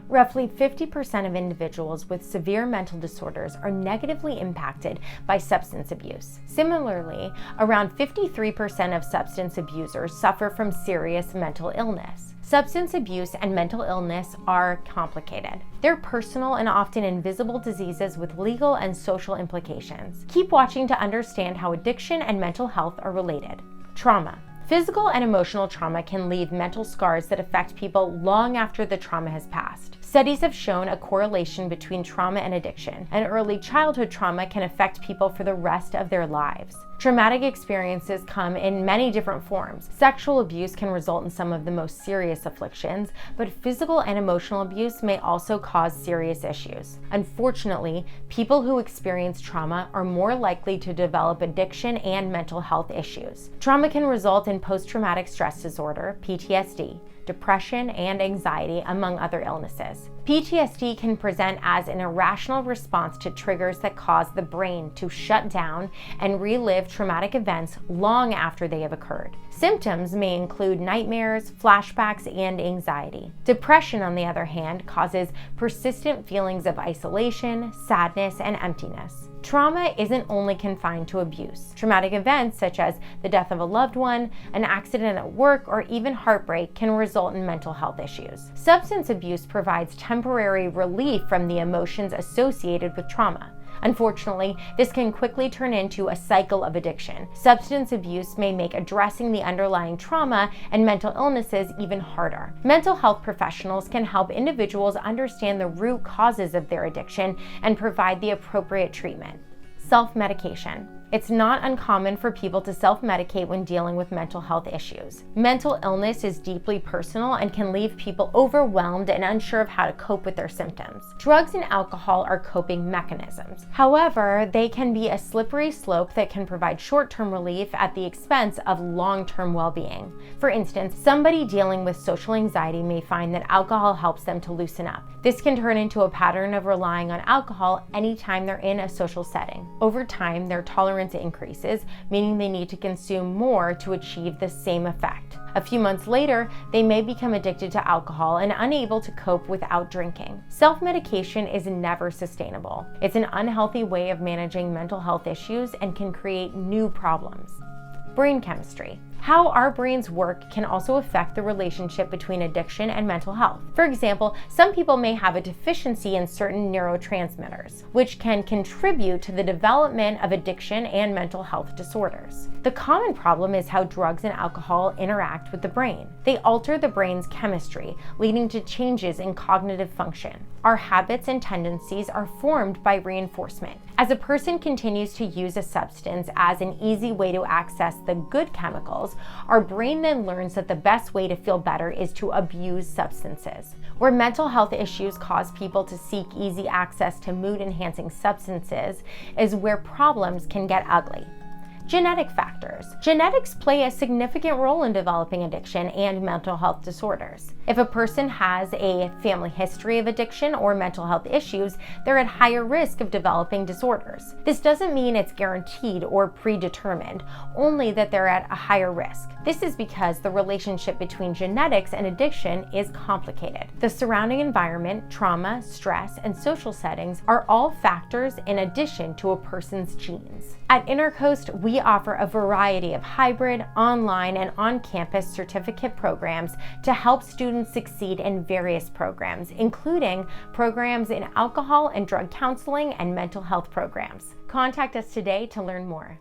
Roughly 50% of individuals with severe mental disorders are negatively impacted by substance abuse. Similarly, around 53% of substance abusers suffer from serious mental illness. Substance abuse and mental illness are complicated. They're personal and often invisible diseases with legal and social implications. Keep watching to understand how addiction and mental health are related. Trauma. Physical and emotional trauma can leave mental scars that affect people long after the trauma has passed. Studies have shown a correlation between trauma and addiction, and early childhood trauma can affect people for the rest of their lives. Traumatic experiences come in many different forms. Sexual abuse can result in some of the most serious afflictions, but physical and emotional abuse may also cause serious issues. Unfortunately, people who experience trauma are more likely to develop addiction and mental health issues. Trauma can result in post-traumatic stress disorder, PTSD, depression, and anxiety, among other illnesses. PTSD can present as an irrational response to triggers that cause the brain to shut down and relive traumatic events long after they have occurred. Symptoms may include nightmares, flashbacks, and anxiety. Depression, on the other hand, causes persistent feelings of isolation, sadness, and emptiness. Trauma isn't only confined to abuse. Traumatic events such as the death of a loved one, an accident at work, or even heartbreak can result in mental health issues. Substance abuse provides temporary relief from the emotions associated with trauma. Unfortunately, this can quickly turn into a cycle of addiction. Substance abuse may make addressing the underlying trauma and mental illnesses even harder. Mental health professionals can help individuals understand the root causes of their addiction and provide the appropriate treatment. Self-medication. It's not uncommon for people to self-medicate when dealing with mental health issues. Mental illness is deeply personal and can leave people overwhelmed and unsure of how to cope with their symptoms. Drugs and alcohol are coping mechanisms. However, they can be a slippery slope that can provide short-term relief at the expense of long-term well-being. For instance, somebody dealing with social anxiety may find that alcohol helps them to loosen up. This can turn into a pattern of relying on alcohol anytime they're in a social setting. Over time, their tolerance increases, meaning they need to consume more to achieve the same effect. A few months later, they may become addicted to alcohol and unable to cope without drinking. Self-medication is never sustainable. It's an unhealthy way of managing mental health issues and can create new problems. Brain chemistry. How our brains work can also affect the relationship between addiction and mental health. For example, some people may have a deficiency in certain neurotransmitters, which can contribute to the development of addiction and mental health disorders. The common problem is how drugs and alcohol interact with the brain. They alter the brain's chemistry, leading to changes in cognitive function. Our habits and tendencies are formed by reinforcement. As a person continues to use a substance as an easy way to access the good chemicals, our brain then learns that the best way to feel better is to abuse substances. Where mental health issues cause people to seek easy access to mood-enhancing substances is where problems can get ugly. Genetic factors. Genetics play a significant role in developing addiction and mental health disorders. If a person has a family history of addiction or mental health issues, they're at higher risk of developing disorders. This doesn't mean it's guaranteed or predetermined, only that they're at a higher risk. This is because the relationship between genetics and addiction is complicated. The surrounding environment, trauma, stress, and social settings are all factors in addition to a person's genes. At InterCoast, we offer a variety of hybrid, online, and on-campus certificate programs to help students succeed in various programs, including programs in alcohol and drug counseling and mental health programs. Contact us today to learn more.